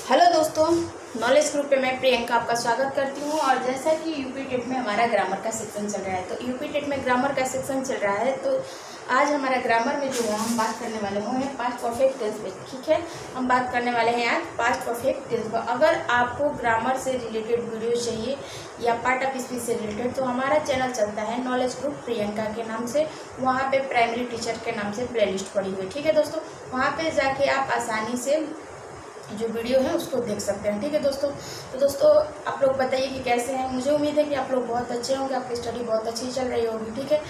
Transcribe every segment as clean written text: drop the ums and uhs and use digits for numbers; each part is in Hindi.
हेलो दोस्तों, नॉलेज ग्रुप पे मैं प्रियंका आपका स्वागत करती हूँ। और जैसा कि यूपी टेट में हमारा ग्रामर का सेक्शन चल रहा है, तो यूपी टेट में ग्रामर का सेक्शन चल रहा है, तो आज हमारा ग्रामर में जो है हम बात करने वाले हैं पास्ट परफेक्ट टेंस पे। ठीक है, हम बात करने वाले हैं आज पास्ट परफेक्ट टेंस पर। अगर आपको ग्रामर से रिलेटेड वीडियो चाहिए या पार्ट ऑफ स्पीच से रिलेटेड, तो हमारा चैनल चलता है नॉलेज ग्रुप प्रियंका के नाम से। वहाँ पे प्राइमरी टीचर के नाम से प्लेलिस्ट पड़ी हुई है। ठीक है दोस्तों, वहाँ पे जाके आप आसानी से जो वीडियो है उसको देख सकते हैं। ठीक है दोस्तों, तो दोस्तों आप लोग बताइए कि कैसे हैं। मुझे उम्मीद है कि आप लोग बहुत अच्छे होंगे, आपकी स्टडी बहुत अच्छी चल रही होगी। ठीक है,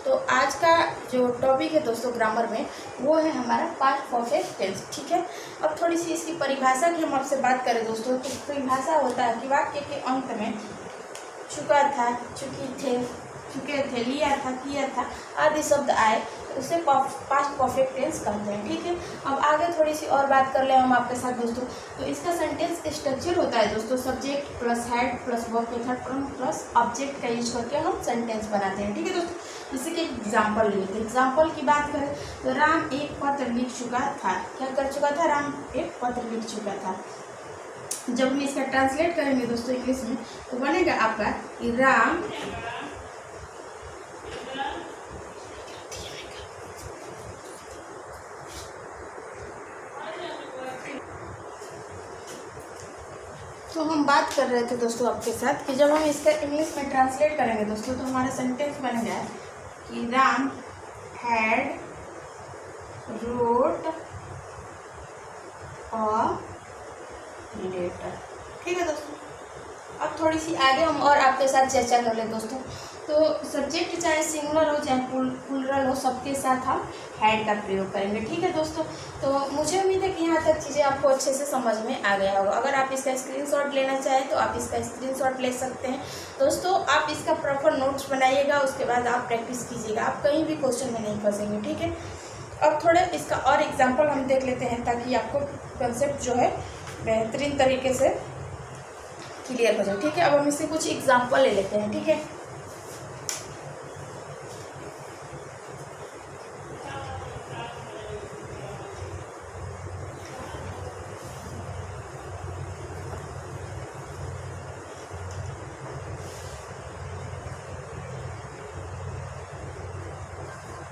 तो आज का जो टॉपिक है दोस्तों ग्रामर में, वो है हमारा पास्ट परफेक्ट टेंस। ठीक है, अब थोड़ी सी इसकी परिभाषा की हम आपसे बात करें दोस्तों, तो परिभाषा होता है कि वाक्य के अंत में चुका था, चुकी थे, चुके थे, लिया था, किया था आदि शब्द आए, उसे पास्ट परफेक्ट टेंस कहते हैं। ठीक है, अब आगे थोड़ी सी और बात कर ले हम आपके साथ दोस्तों। तो इसका सेंटेंस स्ट्रक्चर होता है दोस्तों, subject plus head plus verb के थर्ड फॉर्म प्लस ऑब्जेक्ट का यूज करके हम सेंटेंस बनाते हैं। ठीक है दोस्तों, जैसे कि एग्जाम्पल लेते हैं। एग्जाम्पल की बात करें तो राम एक पत्र लिख चुका था। क्या कर चुका था? राम एक पत्र लिख चुका था। जब हम इसका ट्रांसलेट करेंगे दोस्तों इंग्लिश में, तो बनेगा आपका कि राम तो हम बात कर रहे थे दोस्तों आपके साथ कि जब हम इसका इंग्लिश में ट्रांसलेट करेंगे दोस्तों, तो हमारा सेंटेंस बनेगा कि Ram had wrote a letter. ठीक है दोस्तों, अब थोड़ी सी आगे हम और आपके साथ चर्चा कर ले दोस्तों। तो सब्जेक्ट चाहे सिंगुलर हो चाहे प्लूरल हो, सबके साथ हम हैड का प्रयोग करेंगे। ठीक है दोस्तों, तो मुझे उम्मीद है कि यहाँ तक चीज़ें आपको अच्छे से समझ में आ गया होगा। अगर आप इसका स्क्रीनशॉट लेना चाहें तो आप इसका स्क्रीनशॉट ले सकते हैं दोस्तों। आप इसका प्रॉपर नोट्स बनाइएगा, उसके बाद आप प्रैक्टिस कीजिएगा, आप कहीं भी क्वेश्चन में नहीं फंसेंगे। ठीक है, अब थोड़े इसका और एग्जाम्पल हम देख लेते हैं, ताकि आपको कंसेप्ट जो है बेहतरीन तरीके से क्लियर हो जाए। ठीक है, अब हम इससे कुछ एग्जाम्पल ले लेते हैं। ठीक है,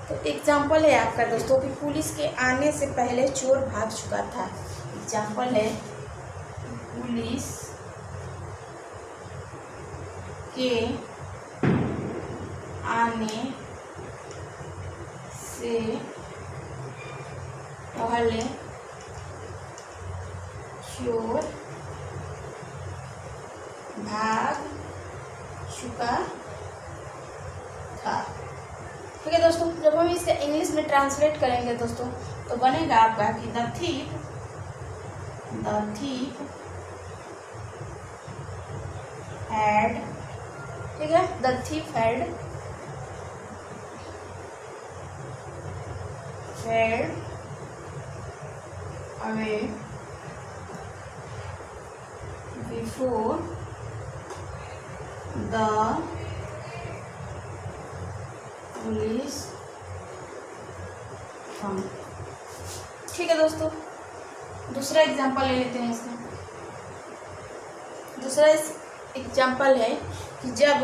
तो एग्जाम्पल है आपका दोस्तों कि पुलिस के आने से पहले चोर भाग चुका था। एग्जाम्पल है पुलिस के आने से पहले चोर भाग चुका था। ठीक है दोस्तों, जब हम इसका इंग्लिश में ट्रांसलेट करेंगे दोस्तों, तो बनेगा आपका कि द थीफ हैड, ठीक है, the thief had fled away before the police हम। ठीक है दोस्तों, दूसरा एग्जांपल ले लेते हैं इसका। दूसरा एग्जांपल है कि जब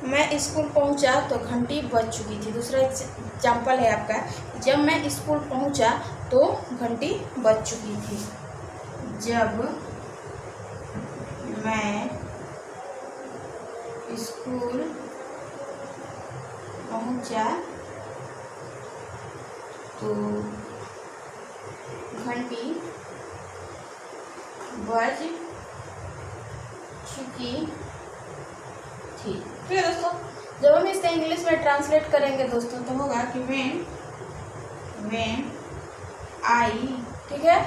मैं स्कूल पहुंचा तो घंटी बज चुकी थी। दूसरा एग्जांपल है आपका, जब मैं स्कूल पहुंचा तो घंटी बज चुकी थी। जब मैं स्कूल पहुंचा तो घंटी बज चुकी थी। ठीक है दोस्तों, जब हम इसका इंग्लिश में ट्रांसलेट करेंगे दोस्तों, तो होगा कि when आई, ठीक है,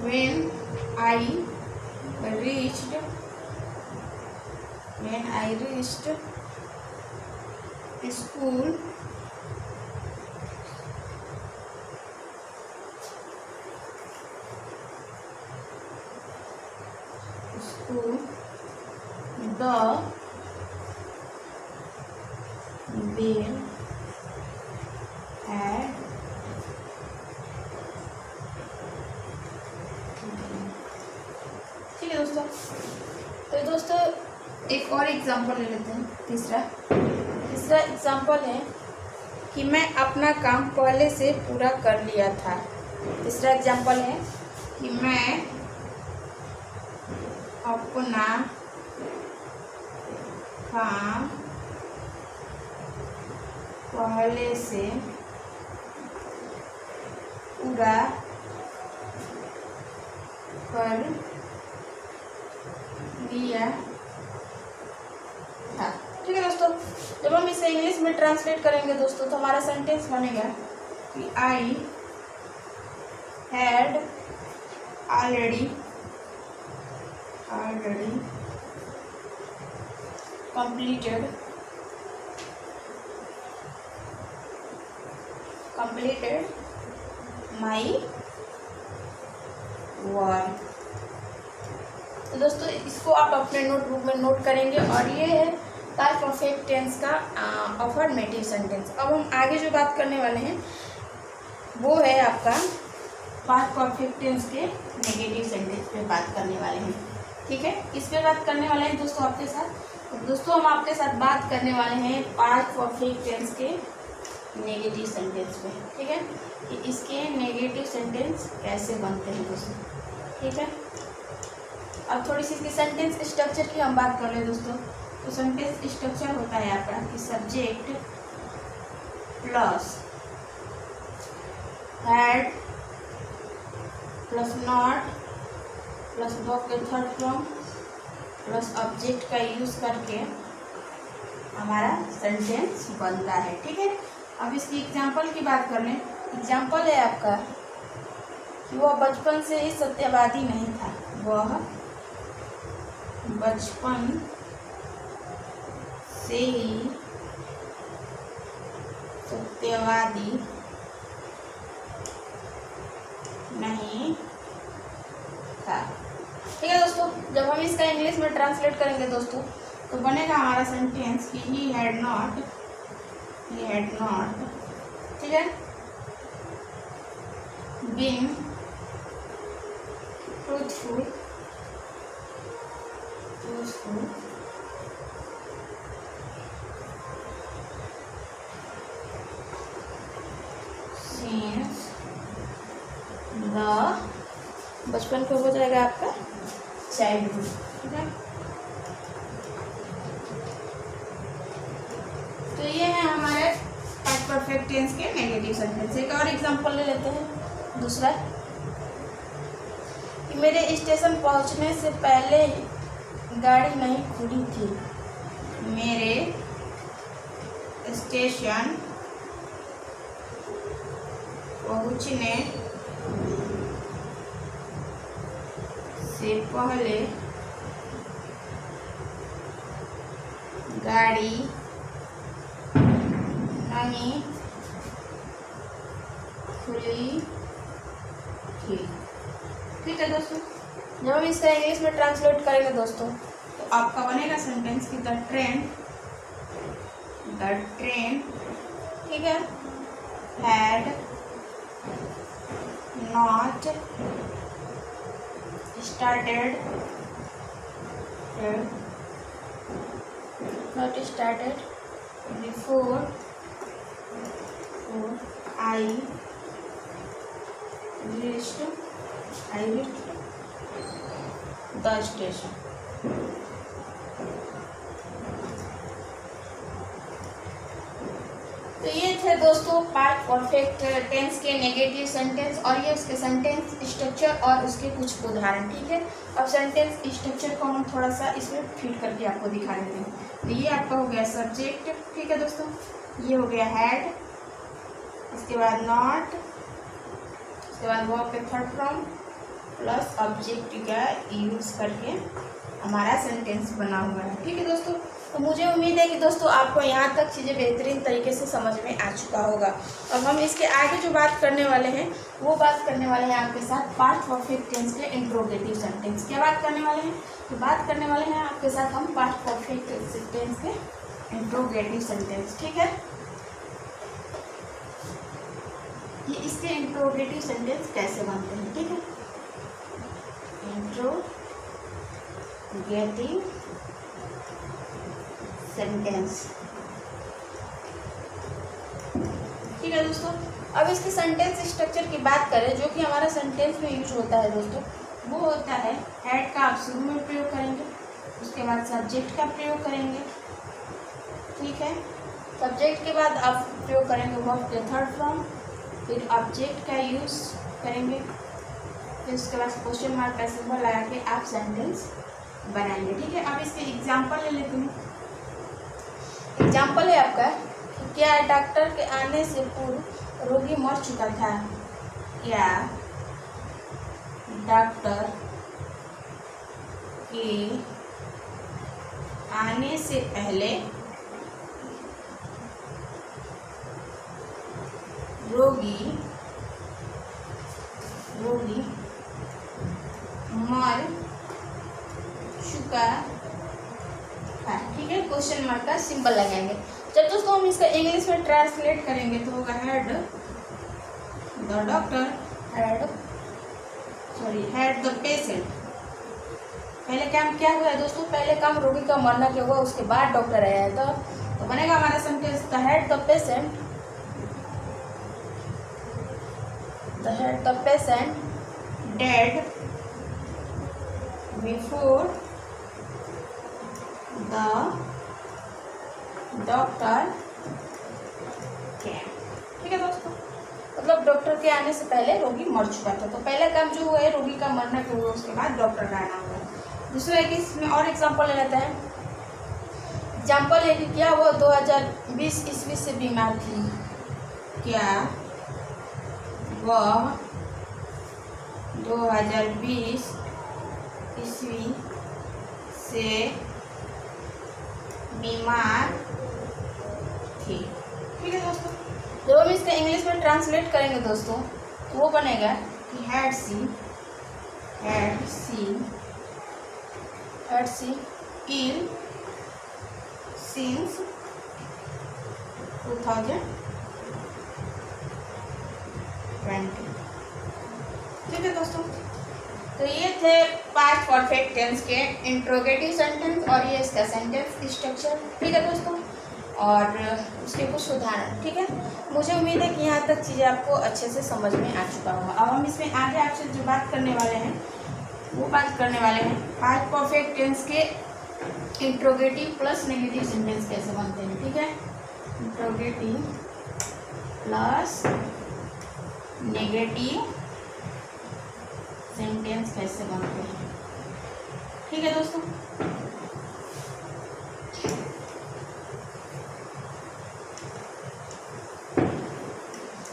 when I reached school, the bell had एक और एग्जांपल ले लेते हैं। तीसरा एग्जांपल है कि मैं अपना काम पहले से पूरा कर लिया था। तीसरा एग्जांपल है कि मैं अपना काम पहले से पूरा कर लिया था। ठीक है दोस्तों, जब हम इसे इंग्लिश में ट्रांसलेट करेंगे दोस्तों तो हमारा सेंटेंस बनेगा कि I had already completed my work। तो दोस्तों इसको आप अपने नोटबुक में नोट करेंगे और ये है पास्ट परफेक्ट टेंस का अफर्मेटिव सेंटेंस। अब हम आगे जो बात करने वाले हैं वो है आपका पास्ट परफेक्ट टेंस के नेगेटिव सेंटेंस पे बात करने वाले हैं। ठीक है, इस पे बात करने वाले हैं दोस्तों आपके साथ। दोस्तों हम आपके साथ बात करने वाले हैं पास्ट परफेक्ट टेंस के नेगेटिव सेंटेंस पे। ठीक है, कि इसके नेगेटिव सेंटेंस कैसे बनते हैं दोस्तों। ठीक है, अब थोड़ी सी इसकी सेंटेंस स्ट्रक्चर की हम बात कर रहे हैं दोस्तों। तो सेंटेंस स्ट्रक्चर होता है आपका कि subject plus had plus not plus verb के थर्ड फॉर्म प्लस ऑब्जेक्ट का यूज़ करके हमारा सेंटेंस बनता है। ठीक है, अब इसकी एग्जांपल की बात कर लें। एग्जांपल है आपका कि वह बचपन से ही सत्यवादी नहीं था। वह बचपन से ही सत्यवादी नहीं था। ठीक है दोस्तों, जब हम इसका इंग्लिश में ट्रांसलेट करेंगे दोस्तों तो बनेगा हमारा सेंटेंस कि ही हैड नॉट, ठीक है, बीन ट्रूथफुल सिंस द, बचपन को हो जाएगा आपका चाइल्डहुड। ठीक है, तो ये है हमारे पास्ट परफेक्ट टेंस के नेगेटिव सेंटेंस। एक और एग्जांपल ले लेते हैं। दूसरा कि मेरे स्टेशन पहुंचने से पहले गाड़ी नहीं खुली थी। मेरे स्टेशन पहुंचने से पहले गाड़ी नहीं खुली थी। ठीक है दोस्तों, जब हम इसका इंग्लिश में ट्रांसलेट करेंगे दोस्तों तो आपका बनेगा सेंटेंस की द ट्रेन, ठीक है, had not started before I reached the station। तो ये थे दोस्तों पास्ट परफेक्ट टेंस के नेगेटिव सेंटेंस और ये उसके सेंटेंस स्ट्रक्चर और उसके कुछ उदाहरण। ठीक है, अब सेंटेंस स्ट्रक्चर को हम थोड़ा सा इसमें फिट करके आपको दिखा देते हैं। तो ये आपका हो गया सब्जेक्ट, ठीक है दोस्तों, ये हो गया हैड, इसके बाद नॉट, इसके बाद वर्ब के थर्ड फॉर्म प्लस ऑब्जेक्ट का यूज करके हमारा सेंटेंस बना हुआ है। ठीक है दोस्तों, तो मुझे उम्मीद है कि दोस्तों आपको यहाँ तक चीज़ें बेहतरीन तरीके से समझ में आ चुका होगा। अब हम इसके आगे जो बात करने वाले हैं वो बात करने वाले हैं आपके साथ पास्ट परफेक्ट टेंस के इंट्रोगेटिव सेंटेंस। क्या बात करने वाले हैं? तो बात करने वाले हैं आपके साथ हम पास्ट परफेक्ट टेंस के इंट्रोगेटिव सेंटेंस। ठीक है, ये इसके इंट्रोगेटिव सेंटेंस कैसे बनते हैं। ठीक है, इंट्रोगेटिव सेंटेंस। ठीक है दोस्तों, अब इसके सेंटेंस स्ट्रक्चर की बात करें जो कि हमारा सेंटेंस में यूज होता है दोस्तों, वो होता है हैड का आप शुरू में प्रयोग करेंगे, उसके बाद सब्जेक्ट का प्रयोग करेंगे। ठीक है, सब्जेक्ट के बाद आप प्रयोग करेंगे वर्ब के थर्ड फॉर्म, फिर ऑब्जेक्ट का यूज करेंगे, फिर उसके बाद क्वेश्चन मार्क का सिंबल लगा के आप सेंटेंस बनाएंगे। ठीक है, अब इसके एग्जाम्पल ले लेते हैं। एग्जाम्पल है आपका, क्या डॉक्टर के आने से पूर्व रोगी मर चुका था? क्या डॉक्टर के आने से पहले रोगी मर चुका था। ठीक है, क्वेश्चन मार्क का सिंबल लगाएंगे। जब दोस्तों हम इसका इंग्लिश में ट्रांसलेट करेंगे तो होगा had the doctor had the patient. पहले काम क्या हुआ है दोस्तों? पहले काम रोगी का मरना क्या हुआ, उसके बाद डॉक्टर आया है, तो बनेगा हमारा sentence the had the patient dead before the doctor केम। ठीक है दोस्तों, मतलब डॉक्टर के आने से पहले रोगी मर चुका था, तो पहला काम जो हुआ है रोगी का मरना क्यों हुआ, उसके बाद डॉक्टर का आना हुआ। दूसरा है कि इसमें और एग्जांपल ले लेते हैं। एग्जांपल है कि क्या वो 2020 ईस्वी से बीमार थी? क्या वह 2020 ईस्वी से बीमार थी? ठीक है दोस्तों, जब हम इसका इंग्लिश में ट्रांसलेट करेंगे दोस्तों तो वो बनेगा कि हैड सी इल सिंस 2020। ठीक है दोस्तों, तो ये थे पास्ट परफेक्ट टेंस के इंट्रोगेटिव सेंटेंस और ये इसका सेंटेंस स्ट्रक्चर। ठीक है दोस्तों, और उसके कुछ उदाहरण। ठीक है, मुझे उम्मीद है कि यहाँ तक चीज़ें आपको अच्छे से समझ में आ चुका होगा। अब हम इसमें आगे आपसे जो बात करने वाले हैं वो बात करने वाले हैं पास्ट परफेक्ट टेंस के इंट्रोगेटिव प्लस नेगेटिव सेंटेंस कैसे बनते हैं। ठीक है, इंट्रोगेटिव प्लस नेगेटिव सेंटेंस कैसे बनते हैं। ठीक है दोस्तों,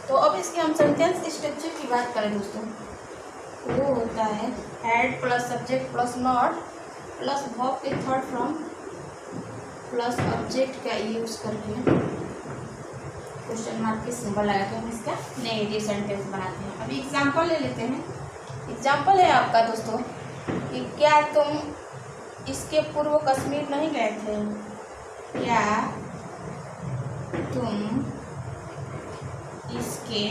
तो अब इसके हम सेंटेंस स्ट्रक्चर की बात करें दोस्तों, वो होता है had plus subject plus not plus verb के थर्ड फॉर्म प्लस ऑब्जेक्ट का यूज करके क्वेश्चन मार्क के सिंबल लगा के हम इसका नेगेटिव सेंटेंस बनाते हैं। अभी एग्जांपल ले लेते हैं। एग्जाम्पल है आपका दोस्तों कि क्या तुम इसके पूर्व कश्मीर नहीं गए थे? क्या तुम इसके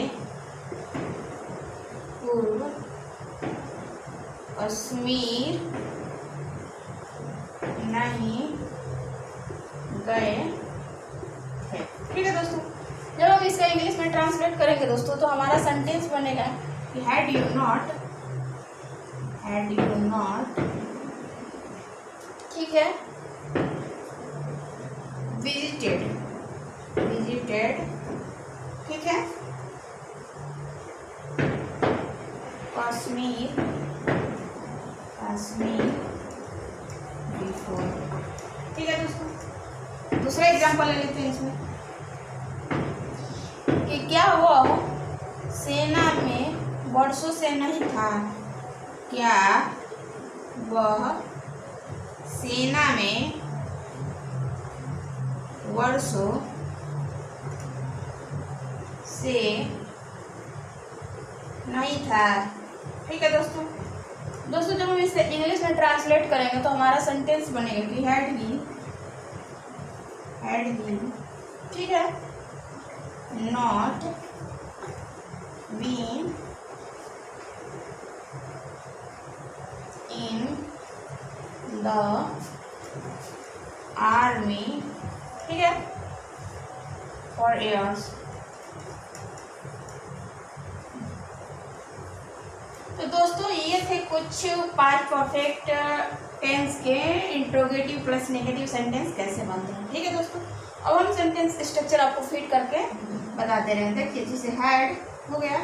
पूर्व कश्मीर नहीं गए थे? ठीक है दोस्तों, जब हम इसका इंग्लिश में ट्रांसलेट करेंगे दोस्तों तो हमारा सेंटेंस बनेगा कि हैड यू नॉट ठीक है विजिटेड ठीक है कश्मीर बिफोर। ठीक है दोस्तों, दूसरा एग्जांपल ले लेते हैं इसमें कि क्या वह सेना में वर्षों से नहीं था? क्या वह सेना में वर्षों से नहीं था? ठीक है दोस्तों, जब हम इसे इंग्लिश में ट्रांसलेट करेंगे तो हमारा सेंटेंस बनेगा कि हैड ही ठीक है not been in the army ठीक है, फॉर ईयर्स। तो दोस्तों ये थे कुछ पास्ट परफेक्ट टेंस के इंट्रोगेटिव प्लस नेगेटिव सेंटेंस कैसे बनते हैं। ठीक है दोस्तों, अब हम सेंटेंस स्ट्रक्चर आपको फिट करके बताते रहे। देखिए जैसे हैड हो गया,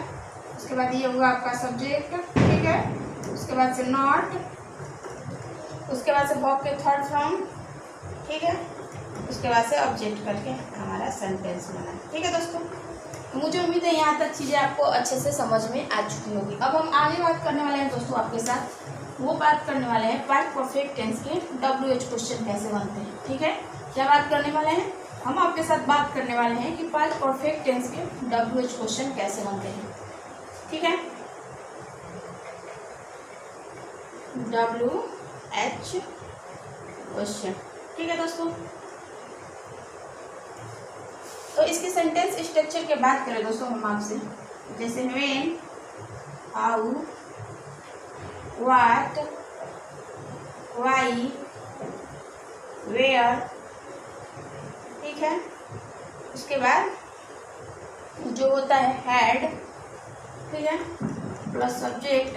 उसके बाद ये होगा आपका सब्जेक्ट, ठीक है, उसके बाद से नॉट, उसके बाद से वर्ब के थर्ड फॉर्म, ठीक है, उसके बाद से ऑब्जेक्ट करके हमारा सेंटेंस बना। ठीक है दोस्तों, तो मुझे उम्मीद है यहाँ तक चीज़ें आपको अच्छे से समझ में आ चुकी होगी। अब हम आगे बात करने वाले हैं दोस्तों आपके साथ, वो बात करने वाले हैं पास्ट परफेक्ट टेंस के WH क्वेश्चन कैसे बनते हैं। ठीक है, क्या बात करने वाले हैं हम आपके साथ, बात करने वाले हैं कि पास्ट परफेक्ट टेंस के WH क्वेश्चन कैसे बनते हैं। ठीक है, WH क्वेश्चन। ठीक है दोस्तों, तो इसके सेंटेंस स्ट्रक्चर की बात करें दोस्तों हम आपसे, जैसे when, how, what, why, where. ठीक है, उसके बाद जो होता है हैड, ठीक है, प्लस सब्जेक्ट,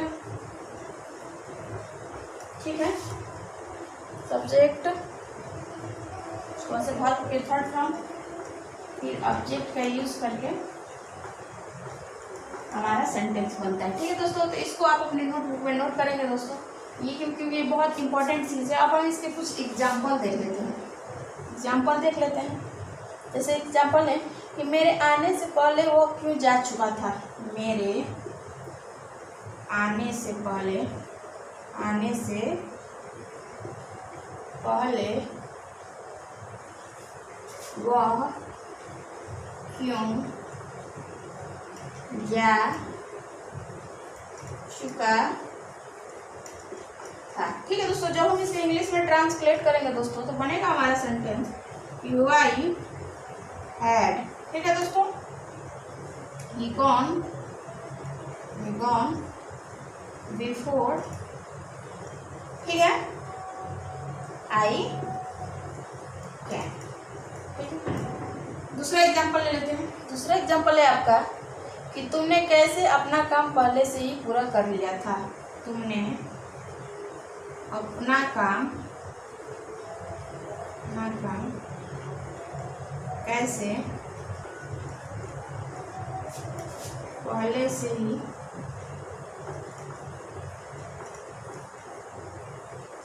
ठीक है, सब्जेक्ट, उसके बाद से वर्ब के थर्ड फॉर्म, फिर ऑब्जेक्ट का यूज करके हमारा सेंटेंस बनता है। ठीक है दोस्तों, तो इसको आप अपने नोटबुक में नोट करेंगे दोस्तों, ये क्योंकि ये बहुत इंपॉर्टेंट चीज़ है। अब हम इसके कुछ एग्जाम्पल देख लेते हैं। एग्जाम्पल देख लेते हैं, जैसे एग्जाम्पल है कि मेरे आने से पहले वो क्यों जा चुका था। मेरे आने से पहले, आने से पहले वह क्यों जा चुका था। ठीक है दोस्तों, जब हम इसे इंग्लिश में ट्रांसलेट करेंगे दोस्तों तो बनेगा हमारा सेंटेंस व्हाई हैड। ठीक है दोस्तों, he gone बिफोर, ठीक है, आई कैन। ठीक है, दूसरा एग्जांपल ले लेते हैं। दूसरा एग्जांपल है आपका कि तुमने कैसे अपना काम पहले से ही पूरा कर लिया था। तुमने अपना काम कैसे पहले से ही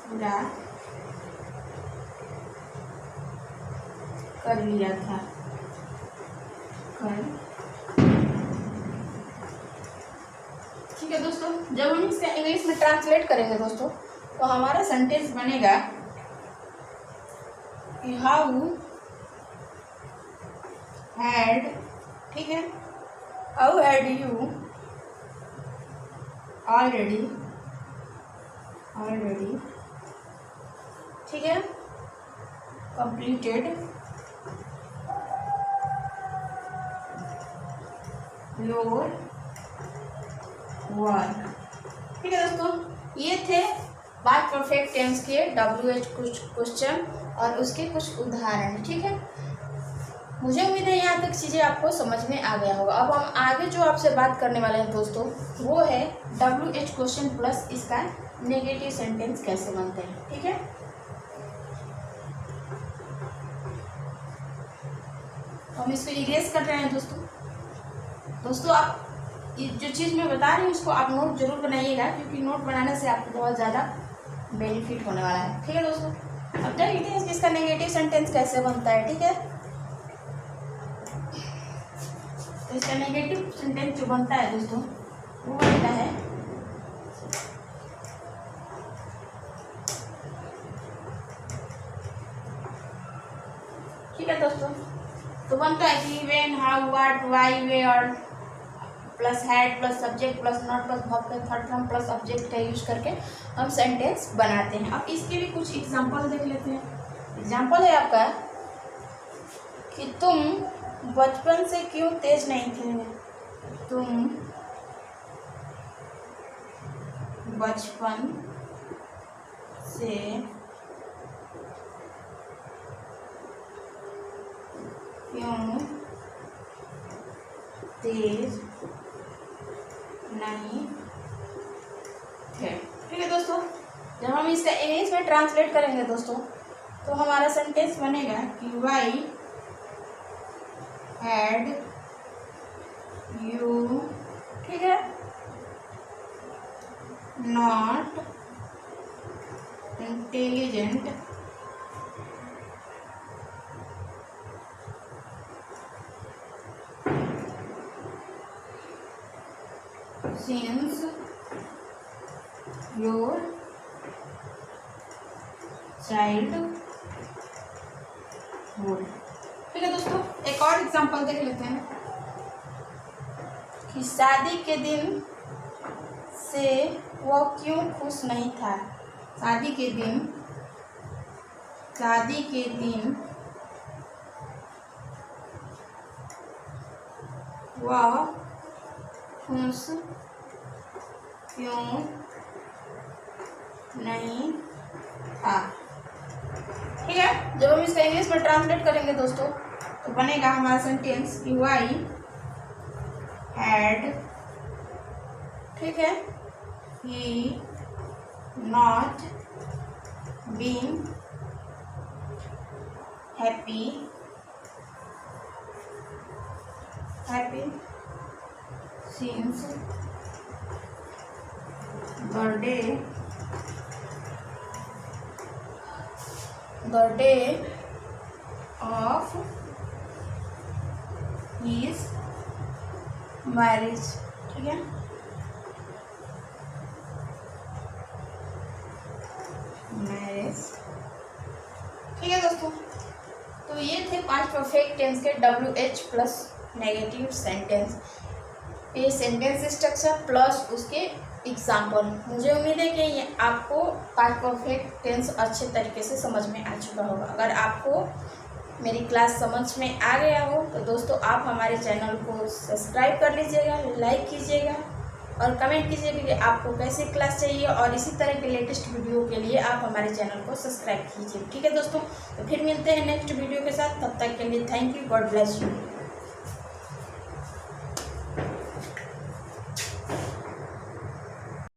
पूरा कर लिया था। ठीक है दोस्तों, जब हम इसे इंग्लिश में ट्रांसलेट करेंगे दोस्तों तो हमारा सेंटेंस बनेगा कि हाउ हैड, ठीक है, हाउ हैड यू ऑलरेडी, ठीक है, कंप्लीटेड योर वर्क। ठीक है दोस्तों, ये थे पास्ट परफेक्ट टेंस के WH कुछ क्वेश्चन और उसके कुछ उदाहरण। ठीक है, मुझे उम्मीद है यहाँ तक चीज़ें आपको समझ में आ गया होगा। अब हम आगे जो आपसे बात करने वाले हैं दोस्तों वो है WH क्वेश्चन प्लस इसका नेगेटिव सेंटेंस कैसे बनते हैं। ठीक है, हम इसको इरेज कर रहे हैं दोस्तों आप ये जो चीज़ मैं बता रही हूँ उसको आप नोट जरूर बनाइएगा, क्योंकि नोट बनाने से आपको बहुत ज़्यादा बेनिफिट होने वाला है। ठीक है दोस्तों, अब देख लेते हैं इसका नेगेटिव सेंटेंस कैसे बनता है। ठीक है, तो इसका नेगेटिव सेंटेंस जो बनता है दोस्तों वो बनता है ठीक है दोस्तों, तो बनता है कि when, how, what, why, where plus had plus subject plus not plus verb का थर्ड फॉर्म प्लस ऑब्जेक्ट का यूज करके हम सेंटेंस बनाते हैं। अब इसके भी कुछ एग्जांपल देख लेते हैं। एग्जांपल है आपका कि तुम बचपन से क्यों तेज नहीं थे। तुम बचपन से क्यों तेज नहीं थे। ठीक है दोस्तों, जब हम इसका इंग्लिश में ट्रांसलेट करेंगे दोस्तों तो हमारा सेंटेंस बनेगा कि वाई हैड यू, ठीक है, not intelligent since your childhood. ठीक है दोस्तों, एक और एग्जांपल देख लेते हैं कि शादी के दिन से वह क्यों खुश नहीं था। शादी के दिन वह खुश क्यों नहीं था। ठीक है, जब हम इसका इंग्लिश में ट्रांसलेट करेंगे दोस्तों तो बनेगा हमारा सेंटेंस कि वाई हैड, ठीक है, he not been happy since the day of his marriage। ठीक है, मैरिज। ठीक है दोस्तों, तो ये थे 5 परफेक्ट टेंस के WH प्लस नेगेटिव सेंटेंस, ये सेंटेंस स्ट्रक्चर प्लस उसके एग्जाम्पल। मुझे उम्मीद है कि ये आपको 5 परफेक्ट टेंस अच्छे तरीके से समझ में आ चुका होगा। अगर आपको मेरी क्लास समझ में आ गया हो तो दोस्तों आप हमारे चैनल को सब्सक्राइब कर लीजिएगा, लाइक कीजिएगा और कमेंट कीजिएगा कि आपको कैसी क्लास चाहिए, और इसी तरह के लेटेस्ट वीडियो के लिए आप हमारे चैनल को सब्सक्राइब कीजिए। ठीक है दोस्तों, तो फिर मिलते हैं नेक्स्ट वीडियो के साथ, तब तक के लिए thank you, God bless you.